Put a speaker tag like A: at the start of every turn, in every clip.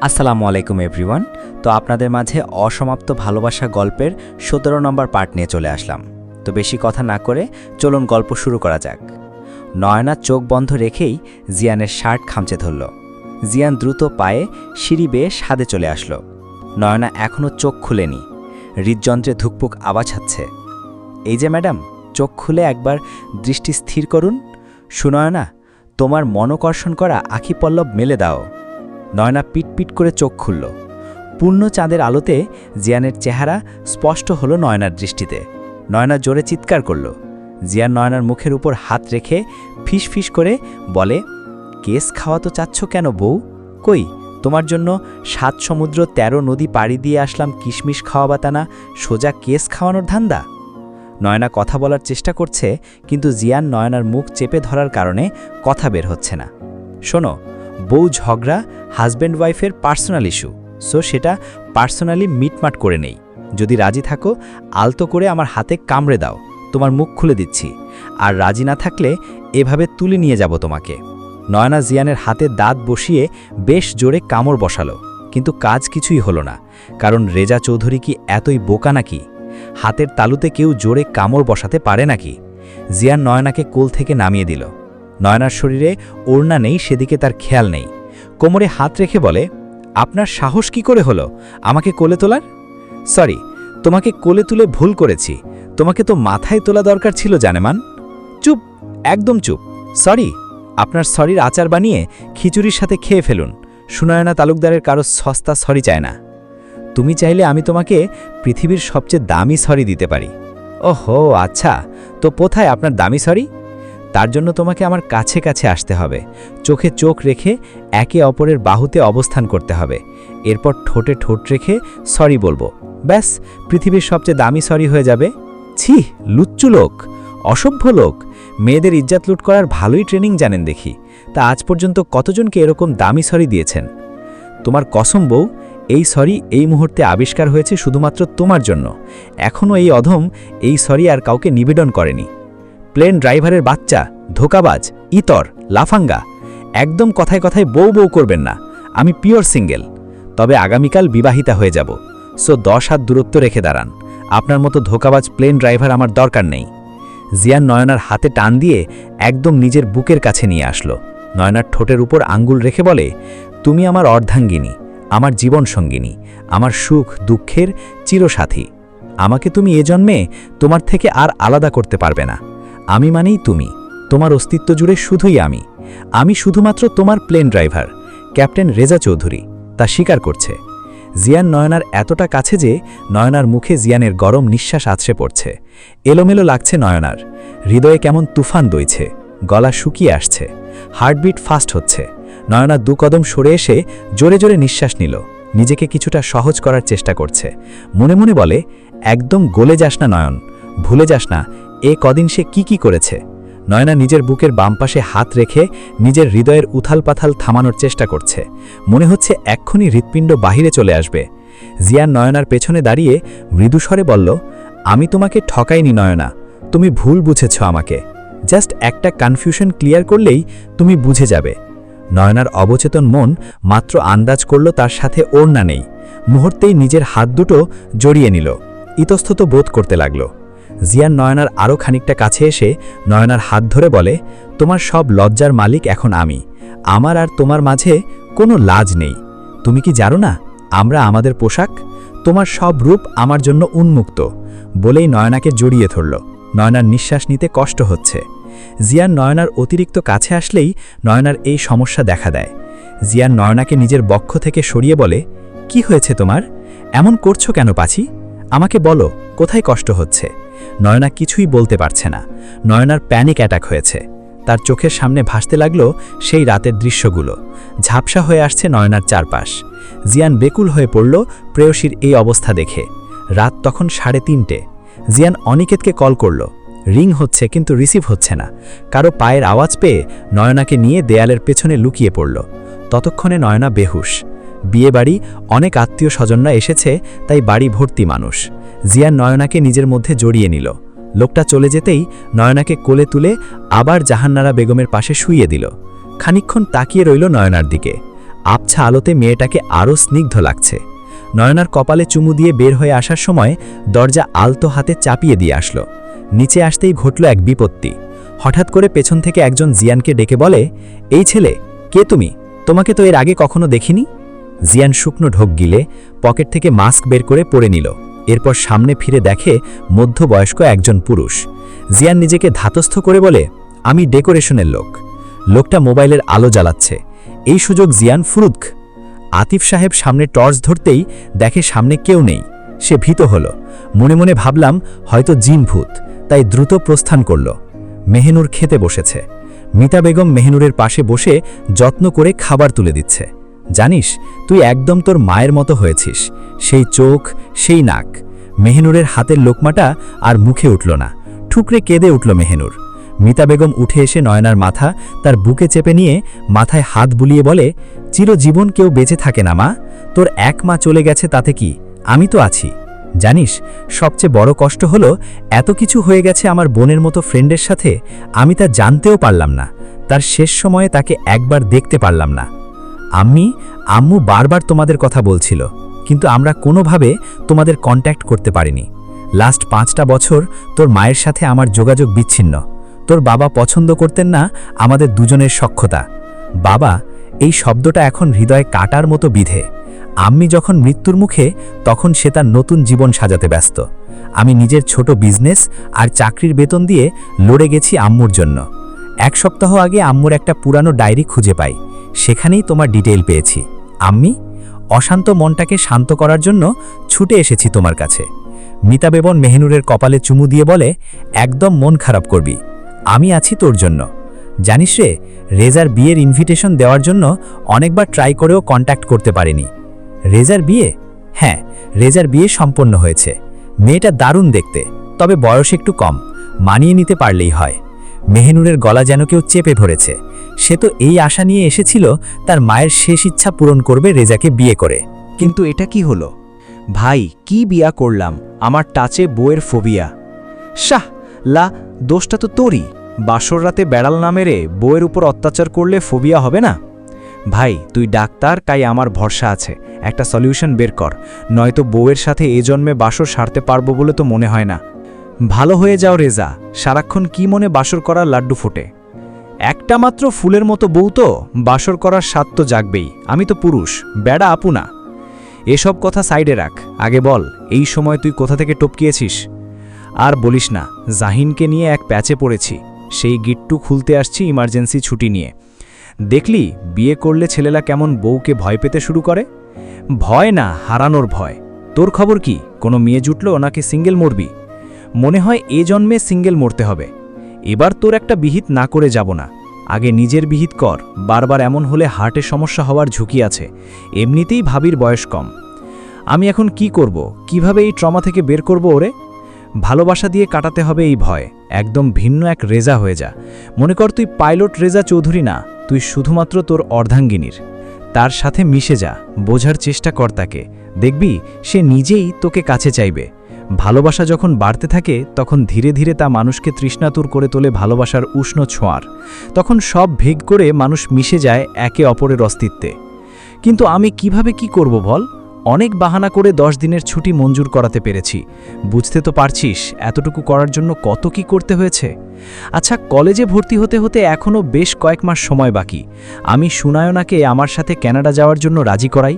A: আসসালামু আলাইকুম এভরিওয়ান। তো আপনাদের মাঝে অসমাপ্ত ভালোবাসা গল্পের ১৭ নম্বর পার্ট নিয়ে চলে আসলাম। তো বেশি কথা না করে চলুন গল্প শুরু করা যাক। নয়না চোখ বন্ধ রেখেই জিয়ানের শার্ট খামচে ধরল। জিয়ান দ্রুত পায়ে সিঁড়ি বেয়ে ছাদে চলে আসলো। নয়না এখনও চোখ খুলেনি, হৃদযন্ত্রে ধুকপুক আওয়াজ হচ্ছে। এই যে ম্যাডাম, চোখ খুলে একবার দৃষ্টি স্থির করুন। সুনয়না, তোমার মনোকর্ষণ করা আখি পল্লব মেলে দাও। নয়না পিটপিট করে চোখ খুলল। পূর্ণ চাঁদের আলোতে জিয়ানের চেহারা স্পষ্ট হলো নয়নার দৃষ্টিতে। নয়না জোরে চিৎকার করল। জিয়ান নয়নার মুখের উপর হাত রেখে ফিস করে বলে, কেস খাওয়াতে চাচ্ছ কেন বউ? কই, তোমার জন্য ৭ সমুদ্র ১৩ নদী পাড়ি দিয়ে আসলাম কিশমিশ খাওয়াবাতানা, সোজা কেস খাওয়ানোর ধান্দা? নয়না কথা বলার চেষ্টা করছে, কিন্তু জিয়ান নয়নার মুখ চেপে ধরার কারণে কথা বের হচ্ছে না। শোনো, বউ ঝগড়া হাজব্যান্ড ওয়াইফের পার্সোনাল ইস্যু, সো সেটা পার্সোনালি মিটমাট করে নেই। যদি রাজি থাকো আলতো করে আমার হাতে কামড়ে দাও, তোমার মুখ খুলে দিচ্ছি। আর রাজি না থাকলে এভাবে তুলে নিয়ে যাব তোমাকে। নয়না জিয়ানের হাতে দাঁত বসিয়ে বেশ জোরে কামড় বসালো, কিন্তু কাজ কিছুই হলো না। কারণ রেজা চৌধুরী কি এতই বোকা নাকি? হাতের তালুতে কেউ জোরে কামড় বসাতে পারে নাকি? জিয়ান নয়নাকে কোল থেকে নামিয়ে দিল। নয়নার শরীরে ওড়না নেই, সেদিকে তার খেয়াল নেই। কোমরে হাত রেখে বলে, আপনার সাহস কি করে হলো আমাকে কোলে তোলার? সরি, তোমাকে কোলে তুলে ভুল করেছি। তোমাকে তো মাথায় তোলা দরকার ছিল জানেমান। চুপ, একদম চুপ। সরি, আপনার সরির আচার বানিয়ে খিচুড়ির সাথে খেয়ে ফেলুন। সুনয়না তালুকদারের কারো সস্তা সরি চায় না। তুমি চাইলে আমি তোমাকে পৃথিবীর সবচেয়ে দামি সরি দিতে পারি। ওহো আচ্ছা, তো কোথায় আপনার দামি সরি? তার জন্য তোমাকে আমার কাছে কাছে আসতে হবে, চোখে চোখ রেখে একে অপরের বাহুতে অবস্থান করতে হবে। এরপর ঠোঁটে ঠোঁট রেখে সরি বলবো, ব্যাস পৃথিবীর সবচেয়ে দামি সরি হয়ে যাবে। ছি, লুচ্চু লোক, অসভ্য লোক। মেয়েদের ইজ্জত লুট করার ভালোই ট্রেনিং জানেন দেখি। তা আজ পর্যন্ত কতজনকে এরকম দামি সরি দিয়েছেন? তোমার কসম বউ, এই সরি এই মুহূর্তে আবিষ্কার হয়েছে শুধুমাত্র তোমার জন্য। এখনও এই অধম এই সরি আর কাউকে নিবেদন করেনি। প্লেন ড্রাইভারের বাচ্চা, ধোকাবাজ, ইতর, লাফাঙ্গা, একদম কথায় কথায় বউ বউ করবেন না। আমি পিওর সিঙ্গেল, তবে আগামীকাল বিবাহিতা হয়ে যাব। সো 10 হাত দূরত্ব রেখে দাঁড়ান। আপনার মতো ধোকাবাজ প্লেন ড্রাইভার আমার দরকার নেই। জিয়ান নয়নার হাতে টান দিয়ে একদম নিজের বুকের কাছে নিয়ে আসলো। নয়নার ঠোঁটের উপর আঙ্গুল রেখে বলে, তুমি আমার অর্ধাঙ্গিনী, আমার জীবন সঙ্গিনী, আমার সুখ দুঃখের চিরসাথী। আমাকে তুমি এ জন্মে তোমার থেকে আর আলাদা করতে পারবে না। আমি মানেই তুমি, তোমার অস্তিত্ব জুড়ে শুধুই আমি। আমি শুধুমাত্র তোমার plane driver, captain Reza Chowdhury, তা স্বীকার করছে। জিয়ান নয়নার এতটা কাছে যে নয়নার মুখে জিয়ানের গরম নিঃশ্বাস আছড়ে পড়ছে। এলোমেলো লাগছে নয়নার, হৃদয়ে কেমন তুফান বইছে, গলা শুকিয়ে আসছে, হার্টবিট ফাস্ট হচ্ছে। নয়না 2 কদম সরে এসে জোরে জোরে নিঃশ্বাস নিল, নিজেকে কিছুটা সহজ করার চেষ্টা করছে। মনে মনে বলে, একদম গলে যাস না নয়ন, ভুলে যাস না এ কদিন সে কি করেছে। নয়না নিজের বুকের বাম পাশে হাত রেখে নিজের হৃদয়ের উথাল পাথাল থামানোর চেষ্টা করছে। মনে হচ্ছে এক্ষুনি হৃৎপিণ্ড বাহিরে চলে আসবে। জিয়ান নয়নার পেছনে দাঁড়িয়ে মৃদুস্বরে বলল, আমি তোমাকে ঠকাইনি নয়না, তুমি ভুল বুঝেছ আমাকে। জাস্ট একটা কনফিউশন ক্লিয়ার করলেই তুমি বুঝে যাবে। নয়নার অবচেতন মন মাত্র আন্দাজ করল তার সাথে ওড়না নেই। মুহূর্তেই নিজের হাত দুটো জড়িয়ে নিল, ইতস্তত বোধ করতে লাগল। জিয়ান নয়নার আরও খানিকটা কাছে এসে নয়নার হাত ধরে বলে, তোমার সব লজ্জার মালিক এখন আমি। আমার আর তোমার মাঝে কোনো লাজ নেই। তুমি কি জানো না আমরা আমাদের পোশাক? তোমার সব রূপ আমার জন্য উন্মুক্ত। বলেই নয়নাকে জড়িয়ে ধরল। নয়নার নিঃশ্বাস নিতে কষ্ট হচ্ছে। জিয়ান নয়নার অতিরিক্ত কাছে আসলেই নয়নার এই সমস্যা দেখা দেয়। জিয়ান নয়নাকে নিজের বক্ষ থেকে সরিয়ে বলে, কি হয়েছে তোমার? এমন করছো কেন পাছি? আমাকে বলো, কোথায় কষ্ট হচ্ছে? নয়না কিছুই বলতে পারছে না। নয়নার প্যানিক অ্যাটাক হয়েছে। তার চোখের সামনে ভাসতে লাগলো সেই রাতের দৃশ্যগুলো। ঝাপসা হয়ে আসছে নয়নার চারপাশ। জিয়ান বেকুল হয়ে পড়ল প্রেয়সীর এই অবস্থা দেখে। রাত তখন 3:30। জিয়ান অনিকেতকে কল করল। রিং হচ্ছে কিন্তু রিসিভ হচ্ছে না। কারো পায়ের আওয়াজ পেয়ে নয়নাকে নিয়ে দেয়ালের পেছনে লুকিয়ে পড়ল। ততক্ষণে নয়না বেহুশ। বিয়ে বাড়ি, অনেক আত্মীয় স্বজনরা এসেছে, তাই বাড়ি ভর্তি মানুষ। জিয়ান নয়নাকে নিজের মধ্যে জড়িয়ে নিল। লোকটা চলে যেতেই নয়নাকে কোলে তুলে আবার জাহান্নারা বেগমের পাশে শুইয়ে দিল। খানিকক্ষণ তাকিয়ে রইল নয়নার দিকে।
B: আবছা আলোতে মেয়েটাকে আরও স্নিগ্ধ লাগছে। নয়নার কপালে চুমু দিয়ে বের হয়ে আসার সময় দরজা আলতো হাতে চাপিয়ে দিয়ে আসলো। নিচে আসতেই ঘটল এক বিপত্তি। হঠাৎ করে পেছন থেকে একজন জিয়ানকে ডেকে বলে, এই ছেলে, কে তুমি? তোমাকে তো এর আগে কখনো দেখিনি। জিয়ান শুকনো ঢোক গিলে পকেট থেকে মাস্ক বের করে পরে নিল। এরপর সামনে ফিরে দেখে মধ্যবয়স্ক একজন পুরুষ। জিয়ান নিজেকে ধাতস্থ করে বলে, আমি ডেকোরেশনের লোক। লোকটা মোবাইলের আলো জ্বালাচ্ছে। এই সুযোগ জিয়ান ফুরুৎ। আতিফ সাহেব সামনে টর্চ ধরতেই দেখে সামনে কেউ নেই। সে ভীত হল। মনে মনে ভাবলাম হয়তো জিন ভূত, তাই দ্রুত প্রস্থান করল। মেহনুর খেতে বসেছে। মিতা বেগম মেহনুরের পাশে বসে যত্ন করে খাবার তুলে দিচ্ছে। জানিস, তুই একদম তোর মায়ের মতো হয়েছিস। সেই চোখ, সেই নাক। মেহনুরের হাতের লোকমাটা আর মুখে উঠল না। ঠুকরে কেঁদে উঠল মেহনুর। মিতা বেগম উঠে এসে নয়নার মাথা তার বুকে চেপে নিয়ে মাথায় হাত বুলিয়ে বলে, চিরজীবন কেউ বেঁচে থাকে না মা। তোর এক মা চলে গেছে তাতে কি, আমি তো আছি। জানিস, সবচেয়ে বড় কষ্ট হলো এত কিছু হয়ে গেছে আমার বোনের মতো ফ্রেন্ডের সাথে, আমি তা জানতেও পারলাম না। তার শেষ সময়ে তাকে একবার দেখতে পারলাম না। আম্মু বারবার তোমাদের কথা বলছিল, কিন্তু আমরা কোনোভাবে তোমাদের কন্ট্যাক্ট করতে পারিনি। লাস্ট 5টা বছর তোর মায়ের সাথে আমার যোগাযোগ বিচ্ছিন্ন। তোর বাবা পছন্দ করতেন না আমাদের দুজনের সখ্যতা। বাবা, এই শব্দটা এখন হৃদয়ে কাটার মতো বিধে। আম্মি যখন মৃত্যুর মুখে, তখন সে তার নতুন জীবন সাজাতে ব্যস্ত। আমি নিজের ছোট বিজনেস আর চাকরির বেতন দিয়ে লড়ে গেছি আম্মুর জন্য। 1 সপ্তাহ আগে আম্মুর একটা পুরানো ডায়েরি খুঁজে পাই। সেখানেই তোমার ডিটেইল পেয়েছি। আম্মি, অশান্ত মনটাকে শান্ত করার জন্য ছুটে এসেছি তোমার কাছে। মিতা বেগম মেহনুরের কপালে চুমু দিয়ে বলে, একদম মন খারাপ করবি, আমি আছি তোর জন্য। জানিস রে, রেজার বিয়ের ইনভিটেশন দেওয়ার জন্য অনেকবার ট্রাই করেও কন্ট্যাক্ট করতে পারিনি। রেজার বিয়ে? হ্যাঁ, রেজার বিয়ে সম্পন্ন হয়েছে। মেয়েটা দারুণ দেখতে, তবে বয়স একটু কম। মানিয়ে নিতে পারলেই হয়। মেহনুরের গলা যেন কেউ চেপে ধরেছে। সে তো এই আশা নিয়ে এসেছিল তার মায়ের শেষ ইচ্ছা পূরণ করবে রেজাকে বিয়ে করে।
C: কিন্তু এটা কি হলো? ভাই, কি বিয়া করলাম? আমার টাচে বউয়ের ফোবিয়া। শাহ লা, দোষটা তো তোরই। বাসর রাতে বেড়াল না মেরে বউয়ের উপর অত্যাচার করলে ফোবিয়া হবে না? ভাই, তুই ডাক্তার, তাই আমার ভরসা আছে। একটা সলিউশন বের কর, নয়তো বউয়ের সাথে এ জন্মে বাসর সারতে পারবো বলে তো মনে হয় না। ভালো হয়ে যাও রেজা, সারাক্ষণ কি মনে বাসর করার লাড্ডু ফোটে। একটা মাত্র ফুলের মতো বউ তো, বাসর করার স্বাদ তো জাগবেই। আমি তো পুরুষ, বেড়া আপু না। এসব কথা সাইডে রাখ, আগে বল এই সময় তুই কোথা থেকে টপকিয়েছিস? আর বলিস না, জাহিনকে নিয়ে এক প্যাচে পড়েছি। সেই গিট্টু খুলতে আসছি ইমার্জেন্সি ছুটি নিয়ে। দেখলি বিয়ে করলে ছেলেরা কেমন বউকে ভয় পেতে শুরু করে? ভয় না, হারানোর ভয়। তোর খবর কি? কোনো মেয়ে জুটলো নাকি সিঙ্গেল মরবি? মনে হয় এ জন্মে সিঙ্গেল মরতে হবে। এবার তোর একটা বিহিত না করে যাব না। আগে নিজের বিহিত কর। বারবার এমন হলে হার্টের সমস্যা হওয়ার ঝুঁকি আছে। এমনিতেই ভাবির বয়স কম। আমি এখন কি করব? কিভাবে এই ট্রমা থেকে বের করব ওরে? ভালোবাসা দিয়ে কাটাতে হবে এই ভয়। একদম ভিন্ন এক রেজা হয়ে যা। মনে কর তুই পাইলট রেজা চৌধুরী না, তুই শুধুমাত্র তোর অর্ধাঙ্গিনীর। তার সাথে মিশে যা, বোঝার চেষ্টা কর তাকে। দেখবি সে নিজেই তোকে কাছে চাইবে। ভালোবাসা যখন বাড়তে থাকে, তখন ধীরে ধীরে তা মানুষকে তৃষ্ণাতুর করে তোলে ভালোবাসার উষ্ণ ছোঁয়ার। তখন সব ভেগ করে মানুষ মিশে যায় একে অপরের অস্তিত্বে। কিন্তু আমি কিভাবে কি করব বল? অনেক বাহানা করে 10 দিনের ছুটি মঞ্জুর করাতে পেরেছি। বুঝতে তো পারছিস এতটুকু করার জন্য কত কি করতে হয়েছে। আচ্ছা, কলেজে ভর্তি হতে হতে এখনও বেশ কয়েক মাস সময় বাকি। আমি সুনায়নাকে আমার সাথে কানাডা যাওয়ার জন্য রাজি করাই।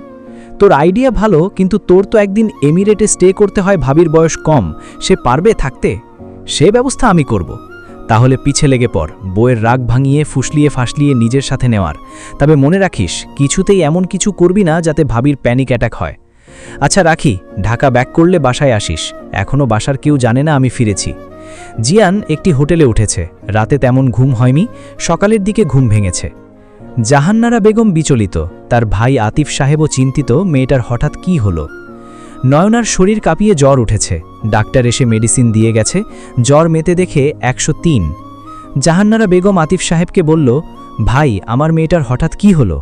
C: তোর আইডিয়া ভালো, কিন্তু তোর তো একদিন এমিরেটে স্টে করতে হয়। ভাবির বয়স কম, সে পারবে থাকতে? সে ব্যবস্থা আমি করব। তাহলে পিছে লেগে পড়, বইয়ের রাগ ভাঙিয়ে ফুসলিয়ে ফাসলিয়ে নিজের সাথে নেওয়ার। তবে মনে রাখিস, কিছুতেই এমন কিছু করবি না যাতে ভাবির প্যানিক অ্যাটাক হয়। আচ্ছা রাখি, ঢাকা ব্যাক করলে বাসায় আসিস। এখনও বাসার কেউ জানে না আমি ফিরেছি। জিয়ান একটি হোটেলে উঠেছে। রাতে তেমন ঘুম হয়নি, সকালের দিকে ঘুম ভেঙেছে। জাহান্নারা বেগম বিচলিত, তার ভাই আতিফ সাহেবও চিন্তিত মেয়েটার হঠাৎ কি হলো। নয়নার শরীর কাঁপিয়ে জ্বর উঠেছে। ডাক্তার এসে মেডিসিন দিয়ে গেছে। জ্বর মেতে দেখে 103। জাহান্নারা বেগম আতিফ সাহেবকে বলল, ভাই, আমার মেয়েটার হঠাৎ কি হলো?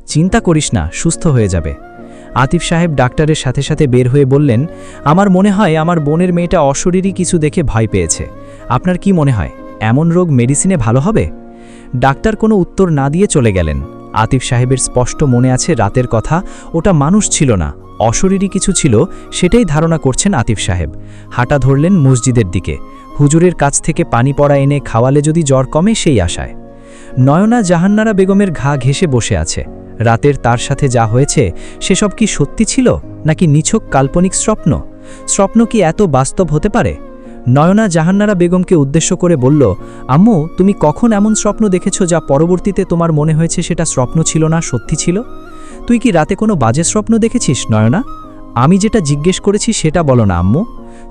C: চিন্তা করিস না, সুস্থ হয়ে যাবে। আতিফ সাহেব ডাক্তারের সাথে সাথে বের হয়ে বললেন, আমার মনে হয় আমার বোনের মেয়েটা অশরীরী কিছু দেখে ভয় পেয়েছে। আপনার কি মনে হয় এমন রোগ মেডিসিনে ভালো হবে? ডাক্তার কোনো উত্তর না দিয়ে চলে গেলেন। আতিফ সাহেবের স্পষ্ট মনে আছে রাতের কথা, ওটা মানুষ ছিল না, অশরীরী কিছু ছিল, সেটাই ধারণা করছেন আতিফ সাহেব। হাঁটা ধরলেন মসজিদের দিকে। হুজুরের কাছ থেকে পানি পড়া এনে খাওয়ালে যদি জ্বর কমে সেই আশায়। নয়না জাহান্নারা বেগমের ঘা ঘেঁষে বসে আছে। রাতের তার সাথে যা হয়েছে সেসব কি সত্যি ছিল নাকি নিছক কাল্পনিক স্বপ্ন? স্বপ্ন কি এত বাস্তব হতে পারে? নয়না জাহান্নারা বেগমকে উদ্দেশ্য করে বলল, আম্মু, তুমি কখন এমন স্বপ্ন দেখেছ যা পরবর্তীতে তোমার মনে হয়েছে সেটা স্বপ্ন ছিল না, সত্যি ছিল? তুই কি রাতে কোনো বাজে স্বপ্ন দেখেছিস নয়না? আমি যেটা জিজ্ঞেস করেছি সেটা বলো না আম্মু।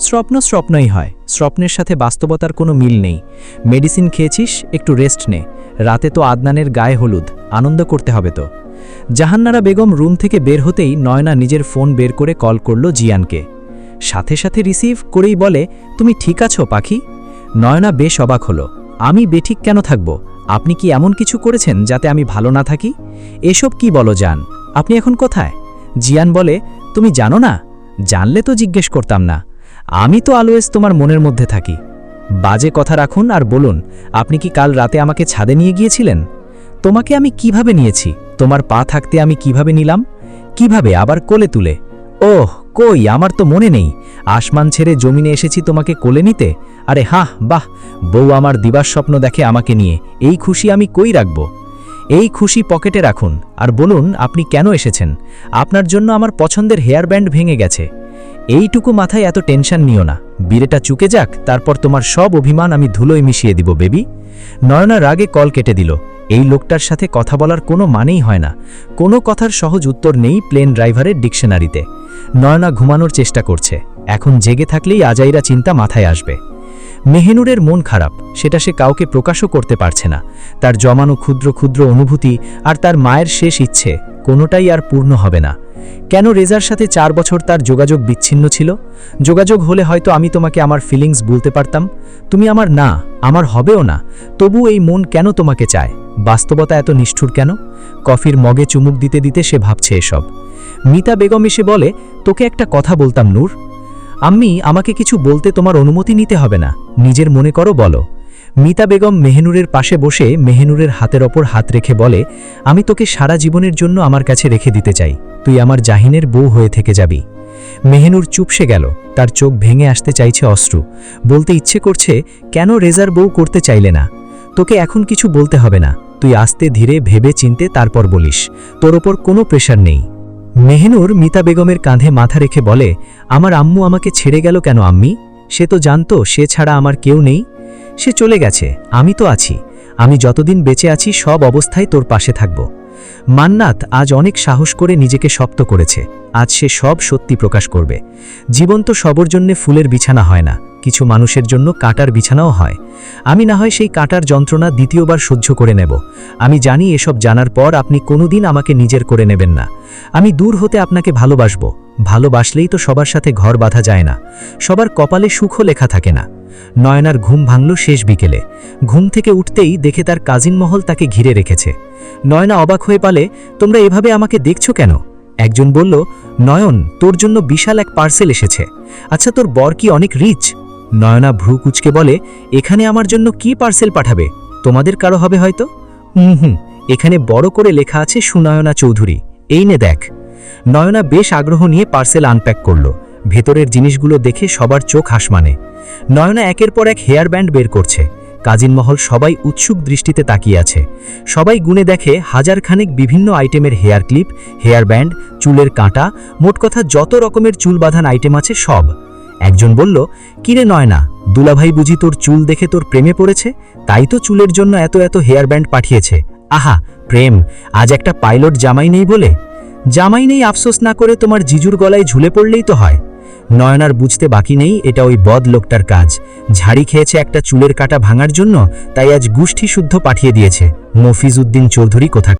C: স্বপ্ন স্বপ্নই হয়, স্বপ্নের সাথে বাস্তবতার কোনো মিল নেই। মেডিসিন খেয়েছিস, একটু রেস্ট নে। রাতে তো আদনানের গায়ে হলুদ, আনন্দ করতে হবে তো। জাহান্নারা বেগম রুম থেকে বের হতেই নয়না নিজের ফোন বের করে কল করল জিয়ানকে। সাথে সাথে রিসিভ করেই বলে, তুমি ঠিক আছো পাখি? নয়না বেশ অবাক হলো। আমি বেঠিক কেন থাকব? আপনি কি এমন কিছু করেছেন যাতে আমি ভালো না থাকি? এসব কি বলো জান? আপনি এখন কোথায়? জিয়ান বলে, তুমি জানো না? জানলে তো জিজ্ঞেস করতাম না। আমি তো অলওয়েজ তোমার মনের মধ্যে থাকি। বাজে কথা রাখুন আর বলুন, আপনি কি কাল রাতে আমাকে ছাদে নিয়ে গিয়েছিলেন? তোমাকে আমি কিভাবে নিয়েছি? তোমার পা থাকতে আমি কিভাবে নিলাম? কিভাবে আবার কোলে তুলে? ওহ, কই, আমার তো মনে নেই। আসমান ছেড়ে জমিনে এসেছি তোমাকে কোলে নিতে? আরে হাহ, বাহ, বউ আমার দিবার স্বপ্ন দেখে আমাকে নিয়ে, এই খুশি আমি কই রাখব? এই খুশি পকেটে রাখুন আর বলুন আপনি কেন এসেছেন। আপনার জন্য আমার পছন্দের হেয়ার ব্যান্ড ভেঙে গেছে। এইটুকু মাথায় এত টেনশন নিও না, বিড়েটা চুকে যাক, তারপর তোমার সব অভিমান আমি ধুলোয় মিশিয়ে দিব বেবি। নয়না রাগে কল কেটে দিল। এই লোকটার সাথে কথা বলার কোনো মানেই হয় না। কোনো কথার সহজ উত্তর নেই প্লেন ড্রাইভারের ডিকশনারিতে। নয়না ঘুমানোর চেষ্টা করছে। এখন জেগে থাকলেই আজাইরা চিন্তা মাথায় আসবে। মেহেনুরের মন খারাপ, সেটা সে কাউকে প্রকাশও করতে পারছে না। তার জমানো ক্ষুদ্র ক্ষুদ্র অনুভূতি আর তার মায়ের শেষ ইচ্ছে কোনোটাই আর পূর্ণ হবে না। কেন রেজার সাথে 4 বছর তার যোগাযোগ বিচ্ছিন্ন ছিল? যোগাযোগ হলে হয়তো আমি তোমাকে আমার ফিলিংস বলতে পারতাম। তুমি আমার না, আমার হবেও না। তবু এই মন কেন তোমাকে চায়? বাস্তবতা এত নিষ্ঠুর কেন? কফির মগে চুমুক দিতে দিতে সে ভাবছে এসব। মিতা বেগম এসে বলে, তোকে একটা কথা বলতাম নূর। আম্মি, আমাকে কিছু বলতে তোমার অনুমতি নিতে হবে না, নিজের মনে করো, বলো। মিতা বেগম মেহেনুরের পাশে বসে মেহেনুরের হাতের ওপর হাত রেখে বলে, আমি তোকে সারা জীবনের জন্য আমার কাছে রেখে দিতে চাই। তুই আমার জাহিনের বউ হয়ে থেকে যাবি। মেহেনুর চুপসে গেল। তার চোখ ভেঙে আসতে চাইছে অশ্রু। বলতে ইচ্ছে করছে, কেন রেজার বউ করতে চাইলে না? তোকে এখন কিছু বলতে হবে না, তুই আস্তে ধীরে ভেবে চিনতে তারপর বলিস। তোর ওপর কোনো প্রেশার নেই। মেহেনুর মিতা বেগমের কাঁধে মাথা রেখে বলে, আমার আম্মু আমাকে ছেড়ে গেল কেন আম্মি? সে তো জানতো সে ছাড়া আমার কেউ নেই। সে চলে গেছে, আমি তো আছি। আমি যতদিন বেঁচে আছি সব অবস্থায় তোর পাশে থাকব। মান্নাত আজ অনেক সাহস করে নিজেকে শক্ত করেছে। আজ সে সব সত্যি প্রকাশ করবে। জীবন তো সবার জন্য ফুলের বিছানা হয় না, কিছু মানুষের জন্য কাঁটার বিছানাও হয়। আমি না হয় সেই কাঁটার যন্ত্রণা দ্বিতীয়বার সহ্য করে নেব। আমি জানি এসব জানার পর আপনি কোনোদিন আমাকে নিজের করে নেবেন না। আমি দূর হতে আপনাকে ভালোবাসব। ভালোবাসলেই তো সবার সাথে ঘর বাঁধা যায় না, সবার কপালে সুখও লেখা থাকে না। নয়নার ঘুম ভাঙল শেষ বিকেলে। ঘুম থেকে উঠতেই দেখে তার কাজিন মহল তাকে ঘিরে রেখেছে। নয়না অবাক হয়ে বলে, তোমরা এভাবে আমাকে দেখছো কেন? একজন বলল, নয়ন, তোর জন্য বিশাল এক পার্সেল এসেছে। আচ্ছা, তোর বর কি অনেক রিচ? নয়না ভ্রু কুচকে বলে, এখানে আমার জন্য কি পার্সেল পাঠাবে? তোমাদের কারো হবে হয়তো। এখানে বড় করে লেখা আছে সুনয়না চৌধুরী, এই নে দেখ। নয়না বেশ আগ্রহ নিয়ে পার্সেল আনপ্যাক করল। ভেতরের জিনিসগুলো দেখে সবার চোখ হাসমানে। নয়না একের পর এক হেয়ার ব্যান্ড বের করছে। কাজিন মহল সবাই উৎসুক দৃষ্টিতে তাকিয়ে আছে। সবাই গুনে দেখে হাজারখানেক বিভিন্ন আইটেমের হেয়ার ক্লিপ, হেয়ার ব্যান্ড, চুলের কাঁটা, মোট কথা যত রকমের চুল বাঁধান আইটেম আছে সব। একজন বলল, কিরে নয়না, দুলাভাই বুঝি তোর চুল দেখে তোর প্রেমে পড়েছে, তাই তো চুলের জন্য এত এত হেয়ার ব্যান্ড পাঠিয়েছে। আহা প্রেম, আজ একটা পাইলট জামাই নেই বলে? জামাই নেই আফসোস না করে তোমার জিজুর গলায় ঝুলে পড়লেই তো হয়। নয়নার বুঝতে বাকি নেই এটা ওই বদ লোকটার কাজ। ঝাড়ি খেয়েছে একটা চুলের কাটা ভাঙার জন্য, তাই আজ গুষ্ঠি শুদ্ধ পাঠিয়ে দিয়েছে। মফিজ উদ্দিন চৌধুরী কোথা